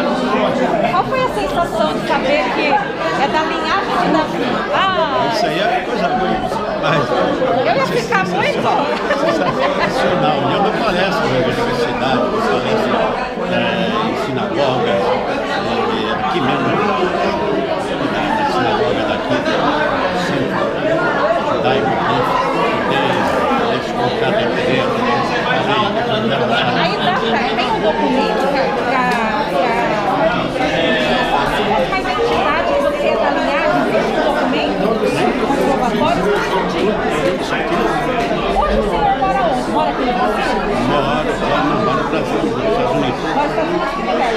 Qual foi a sensação de saber que é da linhagem de Davi? Isso aí é coisa boa. Eu ia ficar muito sensacional. Eu dou palestra na universidade, palestra em sinagogas, aqui mesmo, na sinagoga daqui, centro judaico, eles colocaram a igreja. Aí tem um documento para a identidade que você é da linhagem, existe um documento comprovatório certinho. Hoje o senhor mora onde? Mora aqui no Brasil? Moro no Brasil, nos Estados Unidos. Nos Estados Unidos, que lugar?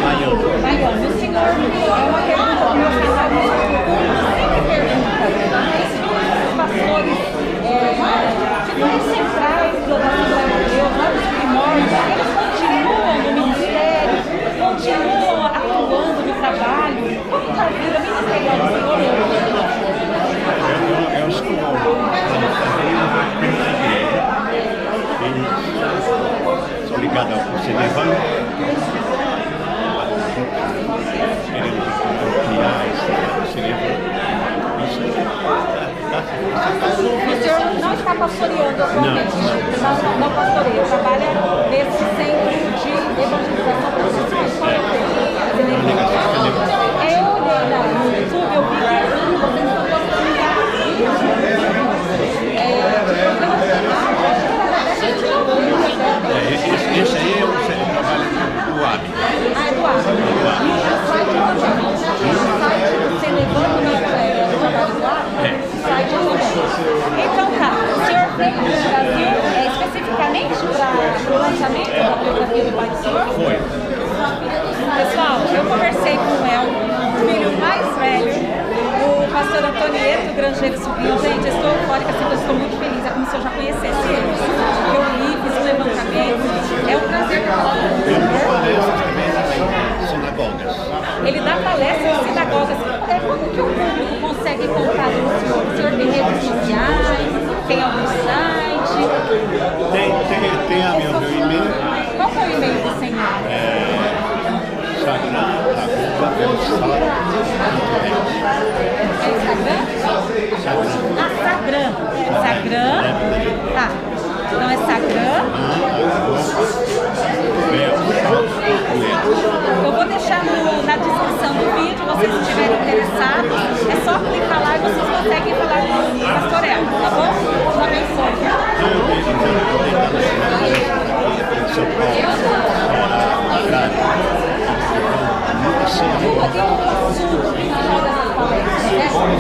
Miami. Miami. O senhor, é uma pergunta que meu canal sempre pergunta. Esses pastores figuras centrais da Assembleia de Deus, lá dos primórdios, eles continuam no ministério, continuam atuando no trabalho. Como está a vida ministerial do senhor hoje? Eu estou ligado ao Cenevan, queremos criar esse Cenevan. O senhor não está pastoreando atualmente? Não pastoreia, trabalha nesse centro de evangelização para as pessoas. Qual é o Eu olhei no YouTube, eu vi que vocês estão Esse aí é o trabalho do AB. Ah, é do AB. E o site você levando na site Então tá, o senhor veio para o Brasil especificamente para o lançamento da biografia do Pai do Senhor? Foi. Pessoal, eu conversei com o El, o filho mais velho, o pastor Antonieto Grangeiro Sobrinho. Gente, eu estou eufórica, assim, eu estou muito feliz, é como se eu já conhecesse eles. Eu li, fiz um levantamento, é um prazer falar com ele. Sinagogas. Ele dá palestra em sinagogas. Como que o público consegue contato com o senhor? O senhor tem redes sociais? Tem algum site? Tem a meu e-mail. Qual que é o e-mail do senhor? Instagram, É Instagram? Ah, Instagram. Tá. Então é dados, é só clicar lá e vocês conseguem falar com o pastor Hélio, tá bom? Deus abençoe. São Paulo,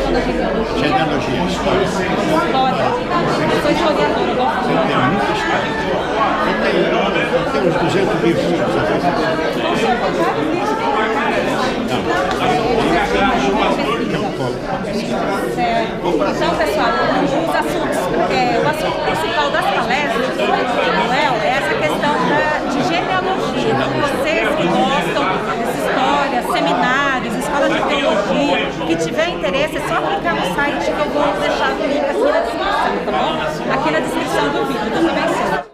genealogia, história. Eu sou historiadora, eu gosto Eu tenho muita história. Eu tenho uns 200 livros. Então, pessoal, o assunto principal das palestras do Léo é essa questão de genealogia. Vocês que gostam dessa história, seminários, escola de teologia, que tiver interesse, é só clicar no site que eu vou deixar o link aqui na descrição, tá bom? Aqui na descrição do vídeo, Deus abençoe.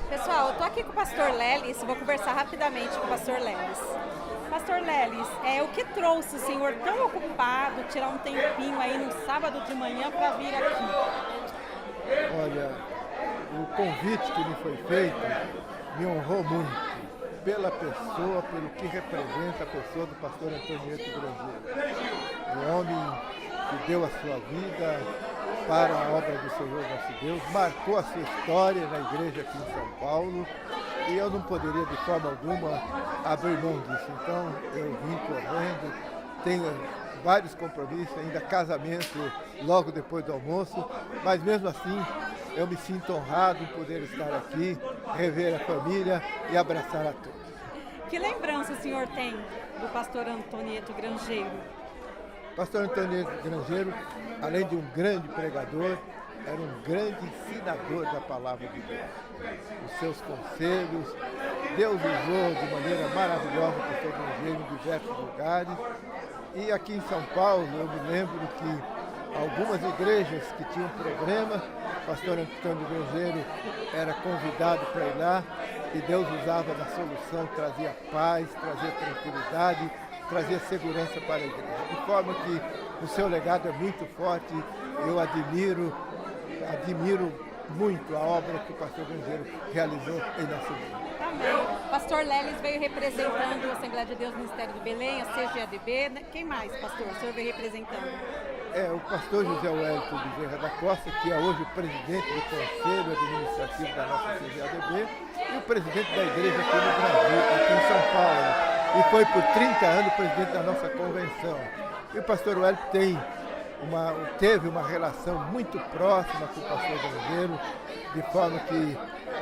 Pessoal, eu tô aqui com o pastor Lelis, vou conversar rapidamente com o pastor Lelis. Pastor Lelis, o que trouxe o senhor tão ocupado, tirar um tempinho aí no sábado de manhã para vir aqui? Olha, o convite que me foi feito me honrou muito pela pessoa, pelo que representa a pessoa do pastor Antonieto Grangeiro. Um homem que deu a sua vida para a obra do Senhor nosso Deus, marcou a sua história na igreja aqui em São Paulo, e eu não poderia de forma alguma abrir mão disso. Então eu vim correndo, tenho vários compromissos, ainda casamento logo depois do almoço, mas mesmo assim eu me sinto honrado em poder estar aqui, rever a família e abraçar a todos. Que lembrança o senhor tem do pastor Antonieto Grangeiro? Pastor Antonieto Grangeiro, além de um grande pregador, era um grande ensinador da palavra de Deus. Os seus conselhos, Deus usou de maneira maravilhosa o pastor Grangeiro em diversos lugares. E aqui em São Paulo, eu me lembro que algumas igrejas que tinham problema, o pastor Antônio Grangeiro era convidado para ir lá, e Deus usava da solução, trazia paz, trazia tranquilidade, trazia segurança para a igreja. De forma que o seu legado é muito forte, eu admiro muito a obra que o pastor Grangeiro realizou em nossa vida. Amém. Pastor Lelis veio representando a Assembleia de Deus Ministério do Belém, a CGADB. Quem mais, pastor? O senhor veio representando? O pastor José Wellington Bezerra da Costa, que é hoje o presidente do Conselho Administrativo da nossa CGADB e o presidente da igreja aqui no Brasil, aqui em São Paulo. E foi por 30 anos presidente da nossa convenção. E o pastor Wellington teve uma relação muito próxima com o pastor Grangeiro, de forma que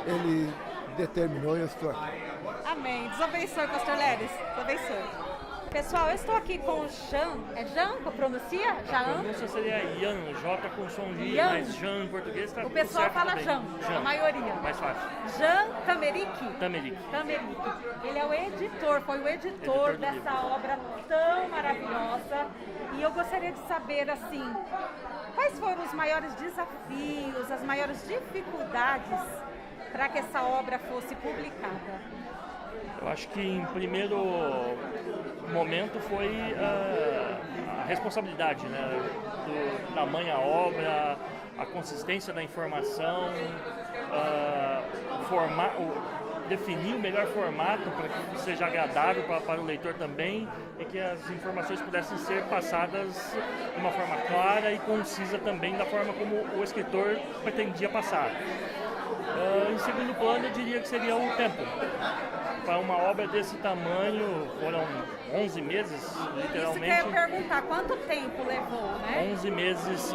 ele determinou e eu estou aqui. Amém. Deus abençoe, pastor Lelis. Deus abençoe. Pessoal, eu estou aqui com o Jean. É Jean que pronuncia? A pronúncia seria Ian, J com som de I, mas Jean em português está. O pessoal fala Jean, a maioria. Mais fácil. Jean Tamerique. Tamerique. Ele é o editor, foi o editor dessa obra tão maravilhosa. E eu gostaria de saber, assim, quais foram os maiores desafios, as maiores dificuldades para que essa obra fosse publicada? Eu acho que em primeiro momento foi a responsabilidade, né, do tamanho da obra, a consistência da informação, definir o melhor formato para que seja agradável para o leitor também e que as informações pudessem ser passadas de uma forma clara e concisa também da forma como o escritor pretendia passar. Em segundo plano, eu diria que seria o tempo. Para uma obra desse tamanho, foram 11 meses, literalmente. Isso que eu ia perguntar, quanto tempo levou, né? 11 meses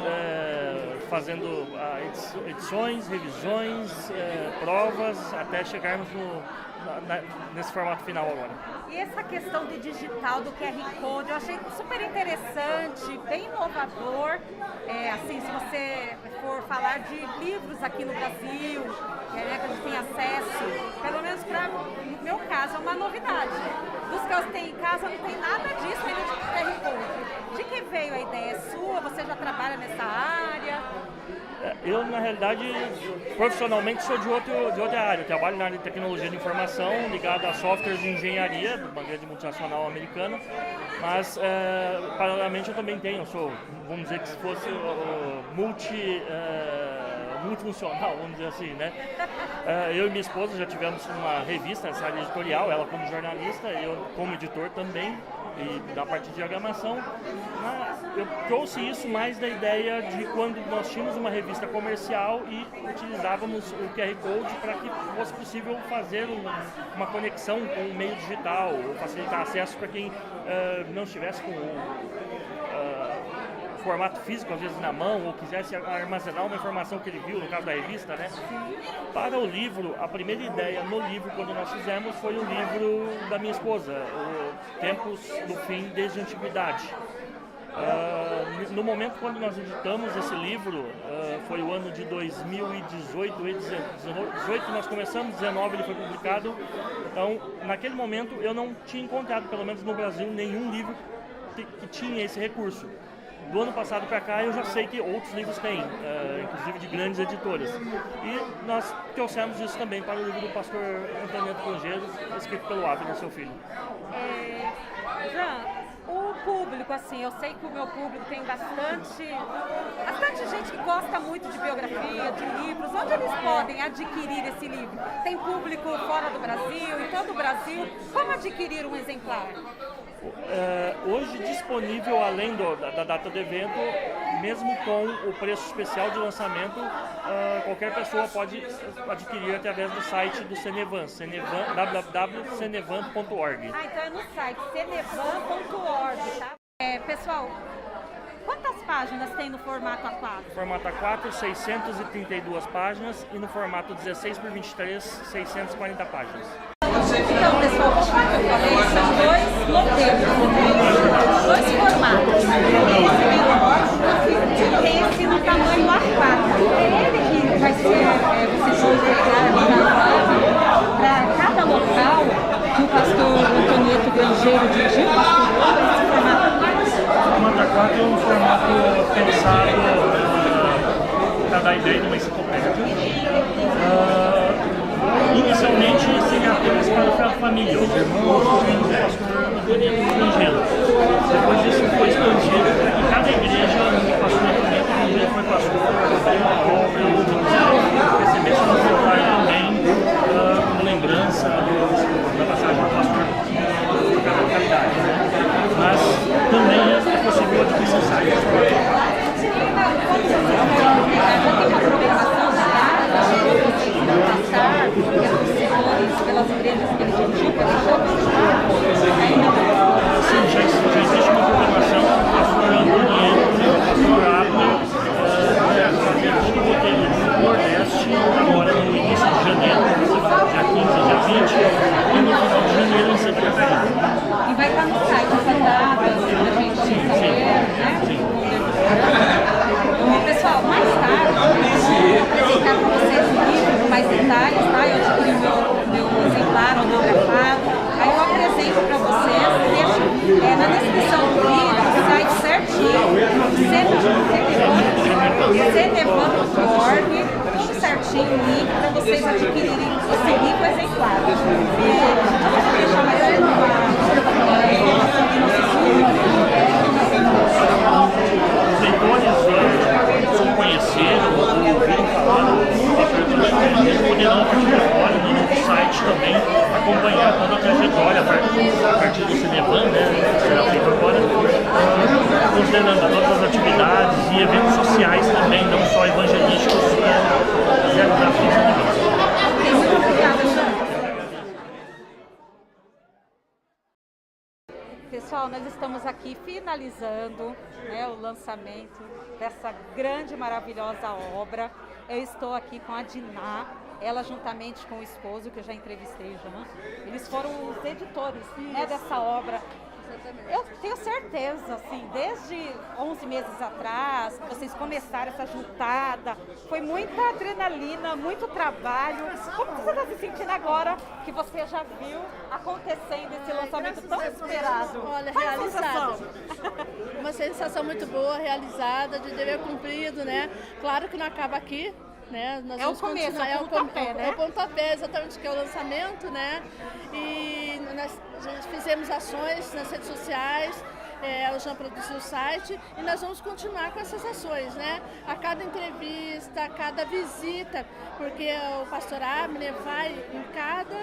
fazendo edições, revisões, provas, até chegarmos nesse formato final agora. E essa questão de digital, do QR Code, eu achei super interessante, bem inovador. Assim, se você for falar de livros aqui no Brasil, que a gente tem acesso, pelo menos no meu caso, é uma novidade. Dos que eu tenho em casa não tem nada disso ainda de QR Code. De que veio a ideia? É sua? Você já trabalha nessa área? Eu, na realidade, profissionalmente sou de outra área. Eu trabalho na área de tecnologia de informação, ligado a softwares de engenharia, de uma grande multinacional americana. Mas, paralelamente, eu também vamos dizer que se fosse multifuncional, vamos dizer assim, né? Eu e minha esposa já tivemos uma revista nessa área editorial, ela como jornalista, eu como editor também. e da parte de diagramação, eu trouxe isso mais da ideia de quando nós tínhamos uma revista comercial e utilizávamos o QR Code para que fosse possível fazer uma conexão com o meio digital, ou facilitar acesso para quem não estivesse com formato físico, às vezes na mão, ou quisesse armazenar uma informação que ele viu, no caso da revista, né? Para o livro, a primeira ideia no livro, quando nós fizemos, foi um livro da minha esposa, Tempos do Fim desde a Antiguidade. No momento quando nós editamos esse livro, foi o ano de 2018, 2018 nós começamos, 2019 ele foi publicado. Então, naquele momento eu não tinha encontrado, pelo menos no Brasil, nenhum livro que tinha esse recurso. Do ano passado para cá eu já sei que outros livros têm, inclusive de grandes editoras. E nós trouxemos isso também para o livro do pastor Antonieta Grangeiro, escrito pelo Abner, seu filho. Jean, o público, assim, eu sei que o meu público tem bastante gente que gosta muito de biografia, de livros. Onde eles podem adquirir esse livro? Tem público fora do Brasil, em todo o Brasil. Como adquirir um exemplar? Hoje disponível, além da data do evento, mesmo com o preço especial de lançamento, qualquer pessoa pode adquirir através do site do Cenevan, www.cenevan.org. Então é no site cenevan.org, tá? Pessoal, quantas páginas tem no formato A4? Formato A4, 632 páginas, e no formato 16x23, 640 páginas. Então, pessoal, como eu falei, são dois modelos, dois formatos. Esse no tamanho A4. É ele que vai ser, vocês vão entregar para cada local que o pastor Antonieta Grangeiro dirigiu, esse formato A4. O formato A4 é um formato pensado para dar a ideia de uma enciclopédia. Inicialmente seria apenas para a família, os irmãos, os filhos do pastor Antonieta Grangeiro. Depois disso foi expandido e cada igreja, o pastor Antonieta Grangeiro foi pastor, abriu uma obra, recebesse um exemplar também como lembrança da passagem do pastor por cada localidade. Mas também é possível adquirir no site. Pelas igrejas que ele dirigiu, pelas Sim, já existe uma programação, o pastor Antonieta, o pastor Abner, fazer todo o roteiro do Nordeste, agora no início de janeiro, dia 15, dia 20, e no final de janeiro em Santa Catarina. E vai estar no site essa data, pra gente saber, né? Bom, pessoal, mais tarde eu vou apresentar para vocês o livro com mais detalhes, tá? Eu adquiri meu exemplar autografado. Aí eu apresento para vocês, deixo na descrição do vídeo o site certinho, cenevan.org, tudo certinho, o link para vocês adquirirem esse rico exemplar. A gente vai deixar mais uma informação aqui no Os leitores são conheceram ou ouviram falar do pastor Antonieta, eles poderão, a partir de agora, no nosso site também, acompanhar toda a trajetória a partir do Cenevan, né, que será feito agora, considerando todas as atividades e eventos sociais também, não só evangelísticos, realizados no Cenevan. Muito obrigada, Jean. Pessoal, nós estamos aqui finalizando, né, o lançamento dessa grande e maravilhosa obra. Eu estou aqui com a Diná, ela juntamente com o esposo, que eu já entrevistei já. Eles foram os editores, né, dessa obra. Eu tenho certeza, assim, desde 11 meses atrás, que vocês começaram essa juntada, foi muita adrenalina, muito trabalho. Como você está se sentindo agora que você já viu acontecendo esse lançamento tão esperado? Olha, qual realizado. Uma sensação muito boa, realizada, de dever cumprido, né? Claro que não acaba aqui. Né? Nós é o começo, é o pontapé, né? É o pontapé, exatamente, que é o lançamento, né? E nós fizemos ações nas redes sociais, o Jean produziu o site e nós vamos continuar com essas ações, né? A cada entrevista, a cada visita, porque o pastor Abner vai em cada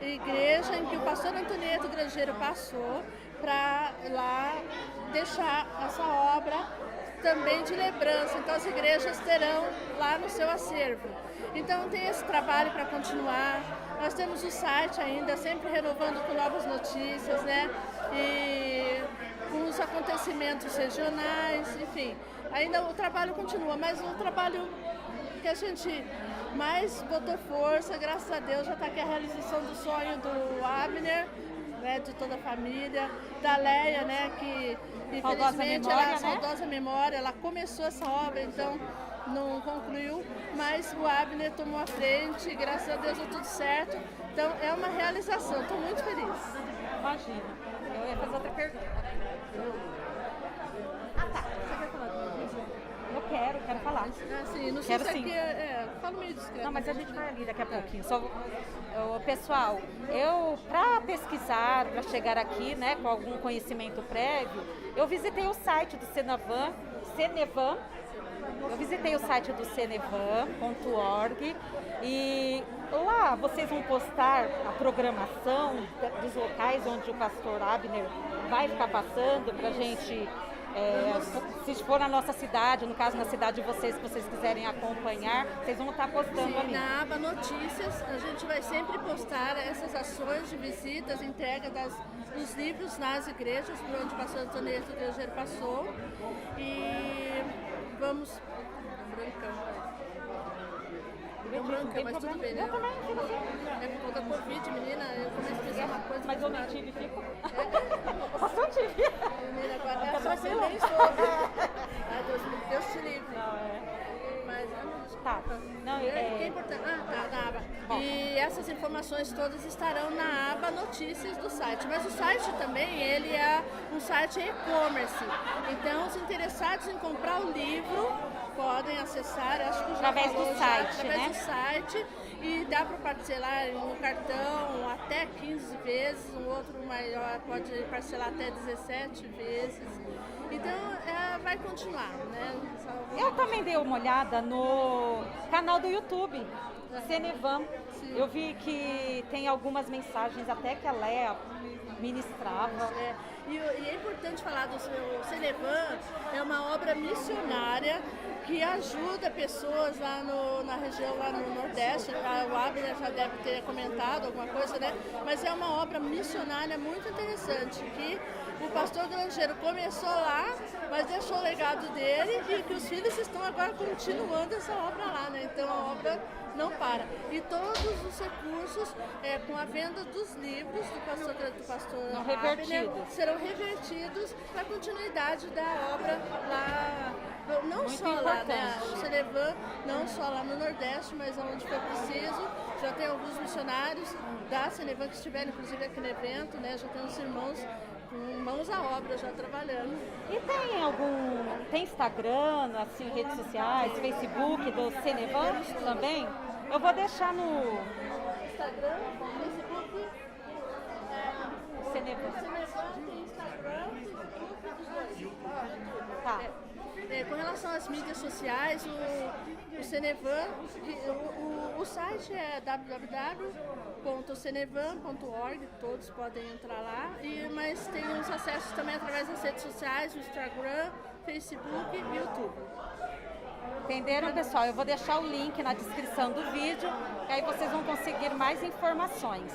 igreja em que o pastor Antonieta Grangeiro passou, para lá deixar essa obra também de lembrança. Então as igrejas terão lá no seu acervo. Então tem esse trabalho para continuar. Nós temos o site ainda, sempre renovando com novas notícias, né? E com os acontecimentos regionais, enfim. Ainda o trabalho continua, mas o trabalho que a gente mais botou força, graças a Deus, já está aqui a realização do sonho do Abner, né, de toda a família, da Leia, né, que infelizmente saudosa memória, ela começou essa obra, então não concluiu, mas o Abner tomou a frente, graças a Deus deu tudo certo, então é uma realização, estou muito feliz. Imagina, eu ia fazer outra pergunta. Tá, você quer falar do museu? Eu quero falar. Sim, não sei se aqui falo meio discreto. Não, mas a gente vai ali daqui a pouquinho. Pessoal, para pesquisar, para chegar aqui, né, com algum conhecimento prévio, eu visitei o site do Cenevan. Eu visitei o site do cenevan.org e lá vocês vão postar a programação dos locais onde o pastor Abner vai ficar passando para a gente, se for na nossa cidade, no caso na cidade de vocês, se vocês quiserem acompanhar, vocês vão estar postando ali. Na aba Notícias, a gente vai sempre postar essas ações de visitas, entrega dos livros nas igrejas, por onde o pastor Antonieta Grangeiro passou. E vamos... Deu branca, mas tudo bem, né? Eu também, fico assim. É por conta da Covid, menina, eu comecei a pensar uma coisa... Mas eu não tive, fico. Eu tive. Menina, agora é só você nem soube. Ai, Deus te livre. Mas, tá. Não, é importante. Na aba. E essas informações todas estarão na aba Notícias do site. Mas o site também, ele é um site e-commerce. Então, os interessados em comprar o livro podem acessar, acho que já através do site, através do site, e dá para parcelar no cartão até 15 vezes, um outro maior pode parcelar até 17 vezes. Então vai continuar, né? Eu também dei uma olhada no canal do YouTube, Cenevan. Eu vi que tem algumas mensagens até que a Léa ministrava. E é importante falar do Cenevan, é uma obra missionária que ajuda pessoas lá na região, lá no Nordeste. O Abner já deve ter comentado alguma coisa, né? Mas é uma obra missionária muito interessante, que o pastor Grangeiro começou lá, mas deixou o legado dele e que os filhos estão agora continuando essa obra lá, né? Então a obra não para. E todos os recursos, com a venda dos livros do pastor Abner, serão revertidos para a continuidade da obra lá, não muito só importante. Lá, né? O Cenevan, não só lá no Nordeste, mas onde for preciso. Já tem alguns missionários da Cenevan que estiveram, inclusive, aqui no evento, né? Já tem uns irmãos com mãos à obra já trabalhando. E tem Instagram, assim, redes sociais, Facebook do Cenevan também? Eu vou deixar no Instagram, Facebook, Cenevan. Tem Instagram, Facebook, dos dois. Tá. Com relação às mídias sociais, o Cenevan, o site é www.cenevan.org, todos podem entrar lá, mas tem os acessos também através das redes sociais, o Instagram, Facebook e YouTube. Entenderam, pessoal? Eu vou deixar o link na descrição do vídeo, e aí vocês vão conseguir mais informações.